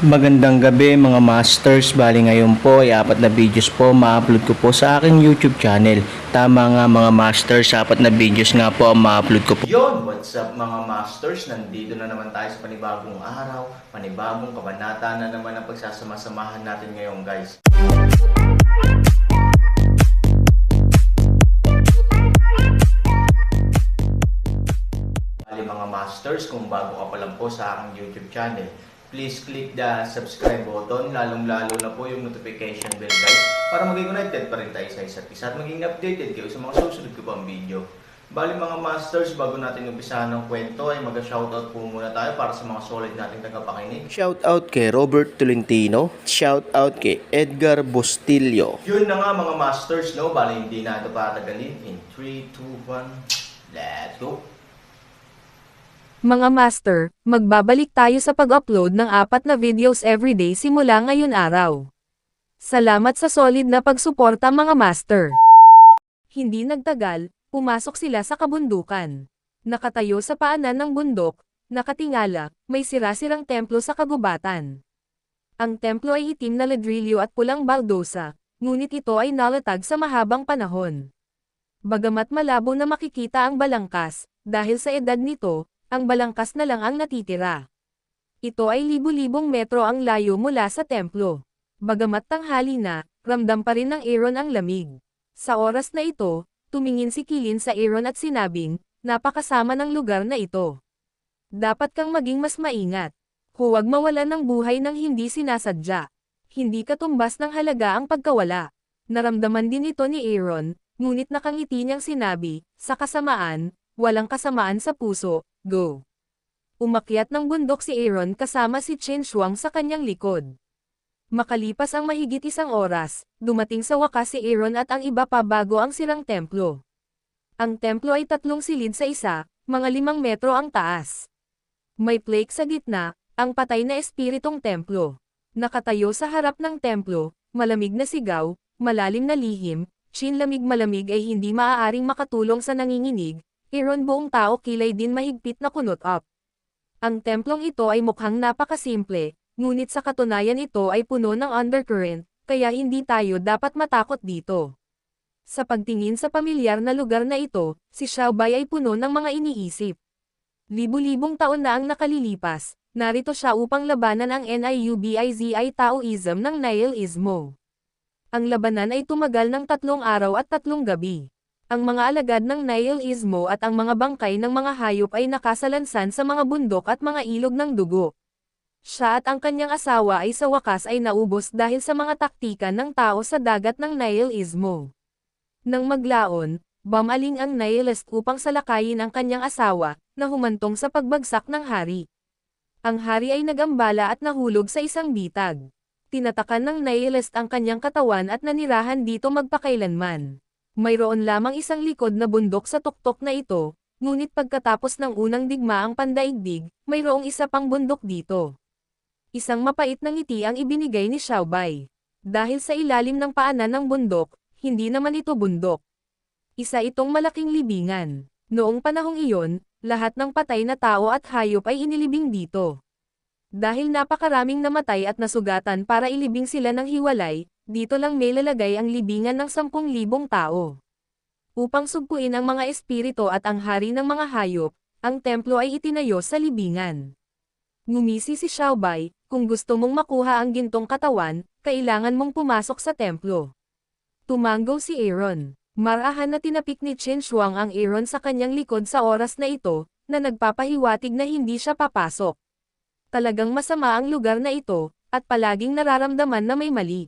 Magandang gabi mga masters, bali ngayon po ay 4 na videos po ma-upload ko po sa aking YouTube channel. Tama nga mga masters, 4 na videos nga po ang ma-upload ko po. Yon, what's up mga masters? Nandito na naman tayo sa panibagong araw, panibagong kabanata na naman ang pagsasama-samahan natin ngayon guys. Bali mga masters, kung bago ka pa lang po sa aking YouTube channel, please click the subscribe button, lalong-lalo na po yung notification bell guys, para maging connected pa rin tayo sa isa't isa at maging updated kayo sa mga susunod ko pang video. Bali mga masters, bago natin umpisahan ng kwento ay mag-shoutout po muna tayo para sa mga solid nating tagapakinig. Shoutout kay Robert Tolentino, shoutout kay Edgar Bustillo. Yun na nga mga masters, no? Bali hindi na ito patagalin. In 3, 2, 1, let's go! Mga master, magbabalik tayo sa pag-upload ng 4 na videos everyday simula ngayon araw. Salamat sa solid na pagsuporta mga master. Hindi nagtagal, pumasok sila sa kabundukan. Nakatayo sa paanan ng bundok, nakatingala, may sira-sirang templo sa kagubatan. Ang templo ay itim na ladrilyo at pulang baldosa, ngunit ito ay nalatag sa mahabang panahon. Bagamat malabo na makikita ang balangkas, dahil sa edad nito, ang balangkas na lang ang natitira. Ito ay libu-libong metro ang layo mula sa templo. Bagamat tanghali na, ramdam pa rin ng Aaron ang lamig. Sa oras na ito, tumingin si Kilin sa Aaron at sinabing, napakasama ng lugar na ito. Dapat kang maging mas maingat. Huwag mawalan ng buhay ng hindi sinasadya. Hindi katumbas ng halaga ang pagkawala. Naramdaman din ito ni Aaron, ngunit nakangiti niyang sinabi, sa kasamaan, walang kasamaan sa puso. Go! Umakyat ng bundok si Aaron kasama si Chen Shuang sa kanyang likod. Makalipas ang mahigit 1 oras, dumating sa wakas si Aaron at ang iba pa bago ang sirang templo. Ang templo ay 3 silid sa isa, mga 5 metro ang taas. May plaque sa gitna, ang patay na espiritong templo. Nakatayo sa harap ng templo, malamig na sigaw, malalim na lihim, Chin lamig malamig ay hindi maaaring makatulong sa nanginginig. Aaron buong tao kilay din mahigpit na kunot up. Ang templong ito ay mukhang napakasimple, ngunit sa katunayan ito ay puno ng undercurrent, kaya hindi tayo dapat matakot dito. Sa pagtingin sa pamilyar na lugar na ito, si Xiaobai ay puno ng mga iniisip. Libu-libong taon na ang nakalilipas, narito siya upang labanan ang Niubizi Taoism ng Nihilismo. Ang labanan ay tumagal ng 3 araw at 3 gabi. Ang mga alagad ng Nihilismo at ang mga bangkay ng mga hayop ay nakasalansan sa mga bundok at mga ilog ng dugo. Siya at ang kanyang asawa ay sa wakas ay naubos dahil sa mga taktika ng tao sa dagat ng Nihilismo. Nang maglaon, bumaling ang Nihilist upang salakayin ang kanyang asawa, na humantong sa pagbagsak ng hari. Ang hari ay nagambala at nahulog sa isang bitag. Tinatakan ng Nihilist ang kanyang katawan at nanirahan dito magpakailanman. Mayroon lamang isang likod na bundok sa tuktok na ito, ngunit pagkatapos ng unang digmaang pandaigdig, mayroong isa pang bundok dito. Isang mapait na ngiti ang ibinigay ni Xiaobai. Dahil sa ilalim ng paanan ng bundok, hindi naman ito bundok. Isa itong malaking libingan. Noong panahong iyon, lahat ng patay na tao at hayop ay inilibing dito. Dahil napakaraming namatay at nasugatan para ilibing sila ng hiwalay, dito lang may lalagay ang libingan ng 10,000 tao. Upang sugpuin ang mga espiritu at ang hari ng mga hayop, ang templo ay itinayo sa libingan. Ngumisi si Xiaobai, kung gusto mong makuha ang gintong katawan, kailangan mong pumasok sa templo. Tumango si Aaron. Marahan na tinapik ni Chen Shuang ang Aaron sa kanyang likod sa oras na ito, na nagpapahiwatig na hindi siya papasok. Talagang masama ang lugar na ito, at palaging nararamdaman na may mali.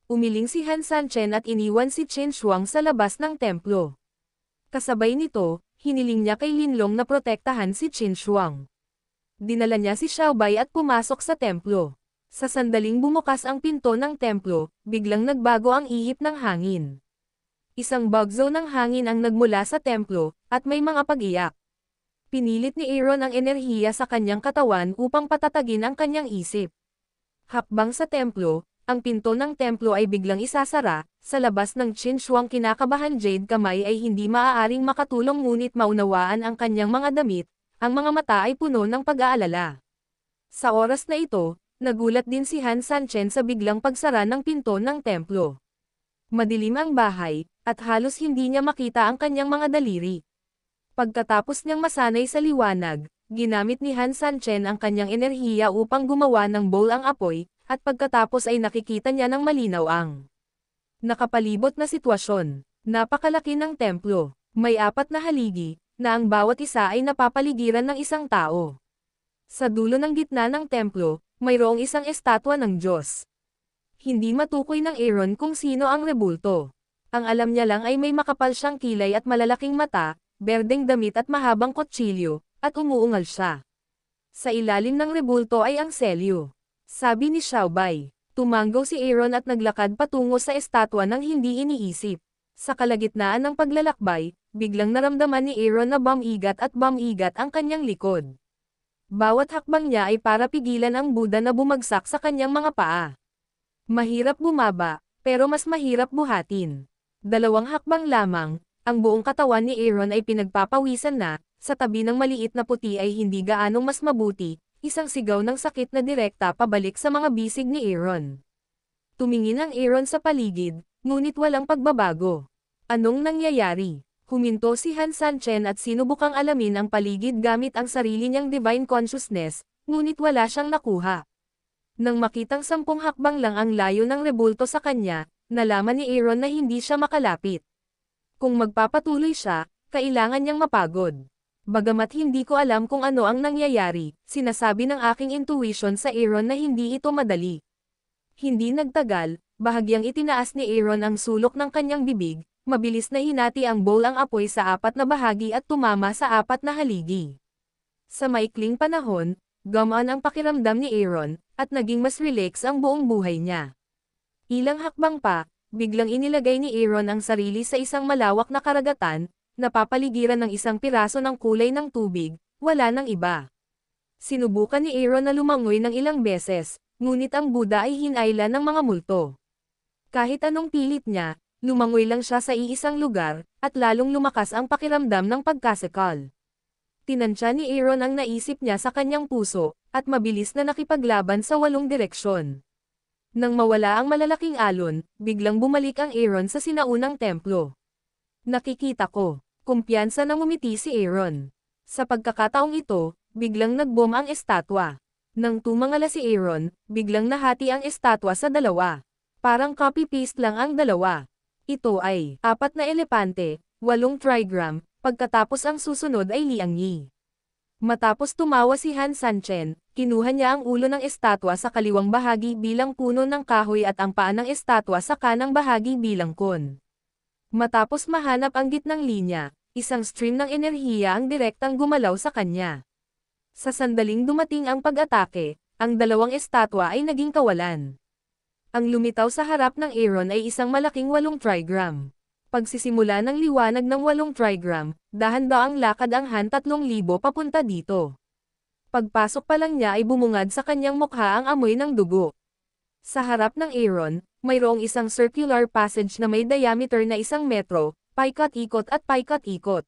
Umiling si Han Sanchen at iniwan si Chen Shuang sa labas ng templo. Kasabay nito, hiniling niya kay Linlong na protektahan si Chen Shuang. Dinala niya si Xiaobai at pumasok sa templo. Sa sandaling bumukas ang pinto ng templo, biglang nagbago ang ihip ng hangin. Isang bagzo ng hangin ang nagmula sa templo, at may mga pag-iyak. Pinilit ni Aaron ang enerhiya sa kanyang katawan upang patatagin ang kanyang isip. Hakbang sa templo, ang pinto ng templo ay biglang isasara, sa labas ng Chen Shuang kinakabahan Jade kamay ay hindi maaaring makatulong ngunit maunawaan ang kanyang mga damit, ang mga mata ay puno ng pag-aalala. Sa oras na ito, nagulat din si Han Sanchen sa biglang pagsara ng pinto ng templo. Madilim ang bahay, at halos hindi niya makita ang kanyang mga daliri. Pagkatapos niyang masanay sa liwanag, ginamit ni Han Sanchen ang kanyang enerhiya upang gumawa ng bowl ang apoy, at pagkatapos ay nakikita niya ng malinaw ang nakapalibot na sitwasyon. Napakalaki ng templo. May 4 na haligi, na ang bawat isa ay napapaligiran ng isang tao. Sa dulo ng gitna ng templo, mayroong isang estatwa ng Diyos. Hindi matukoy ng Aaron kung sino ang rebulto. Ang alam niya lang ay may makapal siyang kilay at malalaking mata, berdeng damit at mahabang kutsilyo, at umuungal siya. Sa ilalim ng rebulto ay ang selyo. Sabi ni Xiaobei. Tumanggaw si Aaron at naglakad patungo sa estatwa nang hindi iniisip. Sa kalagitnaan ng paglalakbay, biglang naramdaman ni Aaron na bamigat at bamigat ang kanyang likod. Bawat hakbang niya ay para pigilan ang Buddha na bumagsak sa kanyang mga paa. Mahirap bumaba, pero mas mahirap buhatin. 2 hakbang lamang, ang buong katawan ni Aaron ay pinagpapawisan na, sa tabi ng maliit na puti ay hindi gaanong mas mabuti, isang sigaw ng sakit na direkta pabalik sa mga bisig ni Aaron. Tumingin ang Aaron sa paligid, ngunit walang pagbabago. Anong nangyayari? Huminto si Han Sanchen at sinubukang alamin ang paligid gamit ang sarili niyang divine consciousness, ngunit wala siyang nakuha. Nang makitang 10 hakbang lang ang layo ng rebulto sa kanya, nalaman ni Aaron na hindi siya makalapit. Kung magpapatuloy siya, kailangan niyang mapagod. Bagamat hindi ko alam kung ano ang nangyayari, sinasabi ng aking intuition sa Aaron na hindi ito madali. Hindi nagtagal, bahagyang itinaas ni Aaron ang sulok ng kanyang bibig, mabilis na hinati ang bowl ang apoy sa 4 na bahagi at tumama sa 4 na haligi. Sa maikling panahon, gumaan ang pakiramdam ni Aaron, at naging mas relax ang buong buhay niya. Ilang hakbang pa, biglang inilagay ni Aaron ang sarili sa isang malawak na karagatan, napapaligiran ng isang piraso ng kulay ng tubig, wala nang iba. Sinubukan ni Aaron na lumangoy ng ilang beses, ngunit ang Buddha ay hinayla ng mga multo. Kahit anong pilit niya, lumangoy lang siya sa iisang lugar, at lalong lumakas ang pakiramdam ng pagkasekal. Tinansya ni Aaron ang naisip niya sa kanyang puso, at mabilis na nakipaglaban sa 8 direksyon. Nang mawala ang malalaking alon, biglang bumalik ang Aaron sa sinaunang templo. Nakikita ko. Kumpiyansa na ngumiti si Aaron. Sa pagkakataong ito, biglang nag-boom ang estatwa. Nang tumangala si Aaron, biglang nahati ang estatwa sa 2. Parang copy-paste lang ang 2. Ito ay 4 na elepante, 8 trigram, pagkatapos ang susunod ay liangyi. Matapos tumawa si Han Sanchen, kinuha niya ang ulo ng estatwa sa kaliwang bahagi bilang puno ng kahoy at ang paa ng estatwa sa kanang bahagi bilang kon. Matapos mahanap ang gitnang linya, isang stream ng enerhiya ang direktang gumalaw sa kanya. Sa sandaling dumating ang pag-atake, ang 2 estatwa ay naging kawalan. Ang lumitaw sa harap ng Aaron ay isang malaking 8 trigram. Pagsisimula ng liwanag ng 8 trigram, dahan-daang lakad ang Han 3,000 papunta dito. Pagpasok pa lang niya ay bumungad sa kanyang mukha ang amoy ng dugo. Sa harap ng Aaron, mayroong isang circular passage na may diameter na 1 metro, paikot-ikot at paikot-ikot.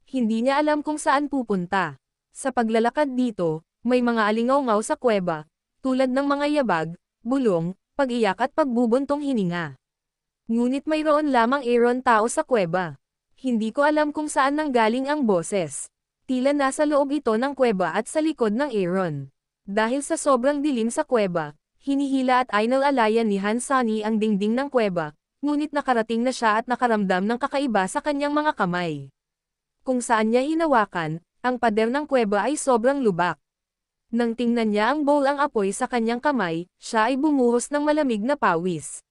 Hindi niya alam kung saan pupunta. Sa paglalakad dito, may mga alingaw-ngaw sa kuweba, tulad ng mga yabag, bulong, pag-iyak at pagbubuntong hininga. Ngunit mayroon lamang Aaron tao sa kuweba. Hindi ko alam kung saan nanggaling ang boses. Tila nasa loob ito ng kuweba at sa likod ng Aaron. Dahil sa sobrang dilim sa kuweba, hinihila at inalalayan ni Han Sunny ang dingding ng kuweba, ngunit nakarating na siya at nakaramdam ng kakaiba sa kanyang mga kamay. Kung saan niya hinawakan, ang pader ng kuweba ay sobrang lubak. Nang tingnan niya ang bowl ang apoy sa kanyang kamay, siya ay bumuhos ng malamig na pawis.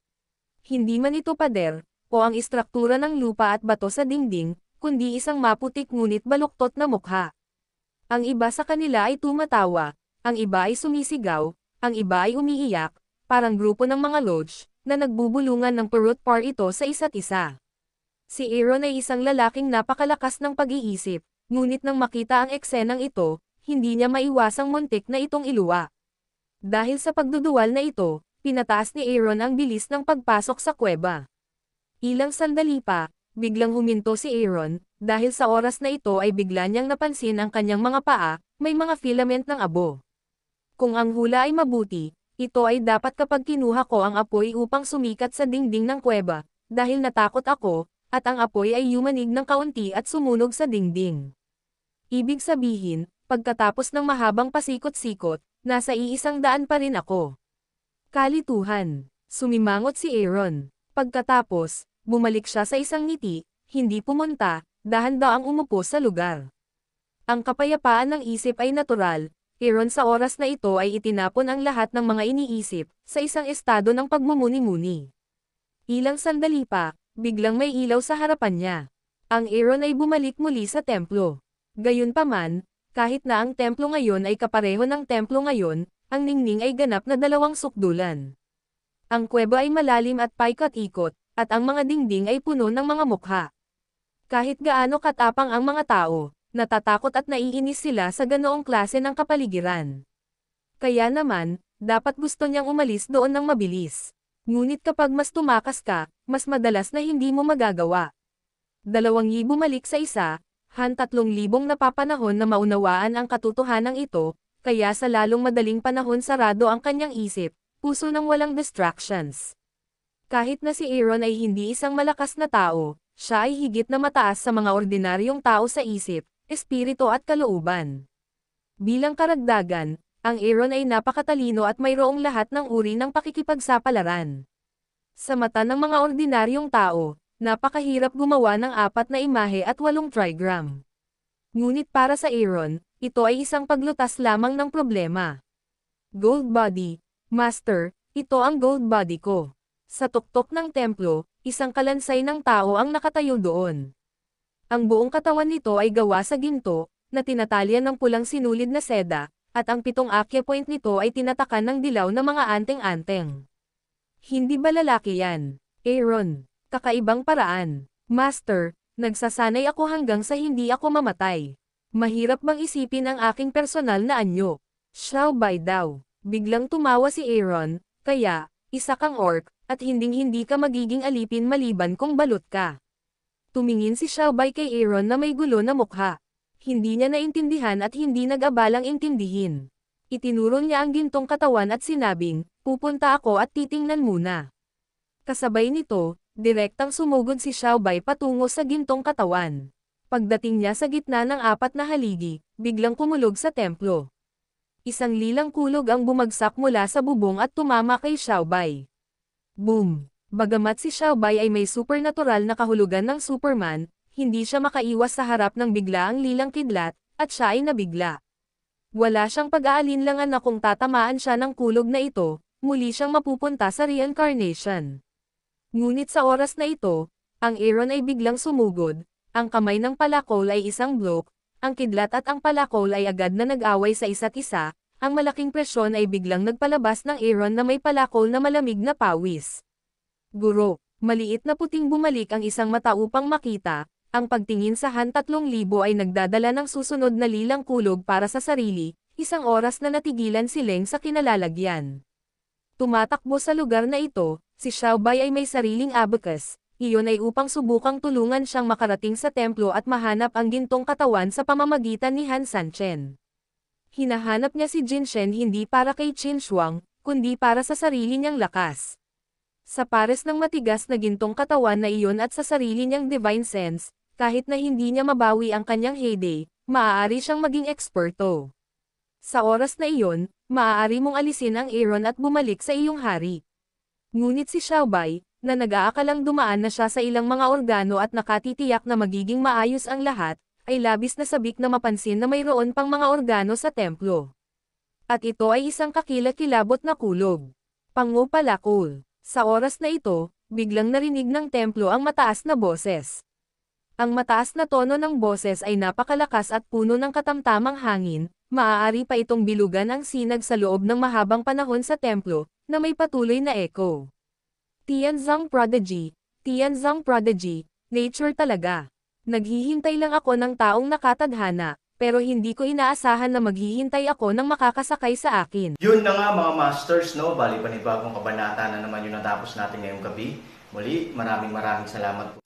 Hindi man ito pader, o ang istruktura ng lupa at bato sa dingding, kundi isang maputik ngunit baluktot na mukha. Ang iba sa kanila ay tumatawa, ang iba ay sumisigaw, ang iba ay umiiyak, parang grupo ng mga lodge, na nagbubulungan ng perut par ito sa isa't isa. Si Aaron ay isang lalaking napakalakas ng pag-iisip, ngunit nang makita ang eksenang ito, hindi niya maiwasang muntik na itong iluwa. Dahil sa pagduduwal na ito, pinataas ni Aaron ang bilis ng pagpasok sa kuweba. Ilang sandali pa, biglang huminto si Aaron, dahil sa oras na ito ay bigla niyang napansin ang kanyang mga paa, may mga filament ng abo. Kung ang hula ay mabuti, ito ay dapat kapag kinuha ko ang apoy upang sumikat sa dingding ng kuweba, dahil natakot ako, at ang apoy ay yumanig ng kaunti at sumunog sa dingding. Ibig sabihin, pagkatapos ng mahabang pasikot-sikot, nasa 100 pa rin ako. Kalituhan. Sumimangot si Aaron. Pagkatapos, bumalik siya sa isang ngiti, hindi pumunta, dahan-daang umupo sa lugar. Ang kapayapaan ng isip ay natural. Aaron sa oras na ito ay itinapon ang lahat ng mga iniisip, sa isang estado ng pagmumuni-muni. Ilang sandali pa, biglang may ilaw sa harapan niya. Ang Aaron ay bumalik muli sa templo. Gayunpaman, kahit na ang templo ngayon ay kapareho ng templo ngayon, ang ningning ay ganap na 2 sukdulan. Ang kuweba ay malalim at paikot-ikot, at ang mga dingding ay puno ng mga mukha. Kahit gaano katapang ang mga tao, natatakot at naiinis sila sa ganoong klase ng kapaligiran. Kaya naman, dapat gusto niyang umalis doon ng mabilis. Ngunit kapag mas tumakas ka, mas madalas na hindi mo magagawa. 2,000 bumalik sa isa, 3,000 napapanahon na maunawaan ang katotohanan ito, kaya sa lalong madaling panahon sarado ang kanyang isip, puso ng walang distractions. Kahit na si Aaron ay hindi isang malakas na tao, siya ay higit na mataas sa mga ordinaryong tao sa isip, espiritu at kalooban. Bilang karagdagan, ang Aaron ay napakatalino at mayroong lahat ng uri ng pakikipagsapalaran. Sa mata ng mga ordinaryong tao, napakahirap gumawa ng 4 na imahe at 8 trigram. Ngunit para sa Aaron, ito ay isang paglutas lamang ng problema. Gold body. Master, ito ang gold body ko. Sa tuktok ng templo, isang kalansay ng tao ang nakatayo doon. Ang buong katawan nito ay gawa sa ginto, na tinatalyan ng pulang sinulid na seda, at ang 7 acupoint nito ay tinatakan ng dilaw na mga anteng-anteng. Hindi ba lalaki yan? Aaron. Kakaibang paraan. Master, nagsasanay ako hanggang sa hindi ako mamatay. Mahirap bang isipin ang aking personal na anyo? Xiaobai daw. Biglang tumawa si Aaron, kaya, isa kang orc, at hinding-hindi ka magiging alipin maliban kung balot ka. Tumingin si Xiaobai kay Aaron na may gulo na mukha. Hindi niya naintindihan at hindi nag-abalang intindihin. Itinuro niya ang gintong katawan at sinabing, pupunta ako at titingnan muna. Kasabay nito, direktang sumugod si Xiaobai patungo sa gintong katawan. Pagdating niya sa gitna ng 4 na haligi, biglang kumulog sa templo. Isang lilang kulog ang bumagsak mula sa bubong at tumama kay Xiaobai. Boom! Bagamat si Xiaobai ay may supernatural na kahulugan ng Superman, hindi siya makaiwas sa harap ng biglaang lilang kidlat, at siya ay nabigla. Wala siyang pag-aalinlangan na kung tatamaan siya ng kulog na ito, muli siyang mapupunta sa reincarnation. Ngunit sa oras na ito, ang Aaron ay biglang sumugod, ang kamay ng palakol ay isang bloke, ang kidlat at ang palakol ay agad na nag-away sa isa't isa, ang malaking presyon ay biglang nagpalabas ng Aaron na may palakol na malamig na pawis. Guro, maliit na puting bumalik ang isang mata upang makita, ang pagtingin sa 3,000 ay nagdadala ng susunod na lilang kulog para sa sarili, 1 oras na natigilan si Leng sa kinalalagyan. Tumatakbo sa lugar na ito, si Xiaobai ay may sariling abacus, iyon ay upang subukang tulungan siyang makarating sa templo at mahanap ang gintong katawan sa pamamagitan ni Han Sanchen. Hinahanap niya si Jin Shen hindi para kay Qin Shuang, kundi para sa sarili niyang lakas. Sa pares ng matigas na gintong katawan na iyon at sa sarili niyang divine sense, kahit na hindi niya mabawi ang kanyang heyday, maaari siyang maging eksperto. Sa oras na iyon, maaari mong alisin ang Aaron at bumalik sa iyong hari. Ngunit si Xiaobai, na nag-aakalang dumaan na siya sa ilang mga organo at nakatitiyak na magiging maayos ang lahat, ay labis na sabik na mapansin na mayroon pang mga organo sa templo. At ito ay isang kakilakilabot na kulog. Pangupalakol. Sa oras na ito, biglang narinig ng templo ang mataas na boses. Ang mataas na tono ng boses ay napakalakas at puno ng katamtamang hangin, maaari pa itong bilugan ang sinag sa loob ng mahabang panahon sa templo, na may patuloy na echo. Tianzang Prodigy, Tianzang Prodigy, nature talaga. Naghihintay lang ako ng taong nakatadhana, pero hindi ko inaasahan na maghihintay ako ng makakasakay sa akin. Yun na nga mga masters, no? Bali panibagong kabanata na naman yung natapos natin ngayong gabi. Muli, maraming salamat po.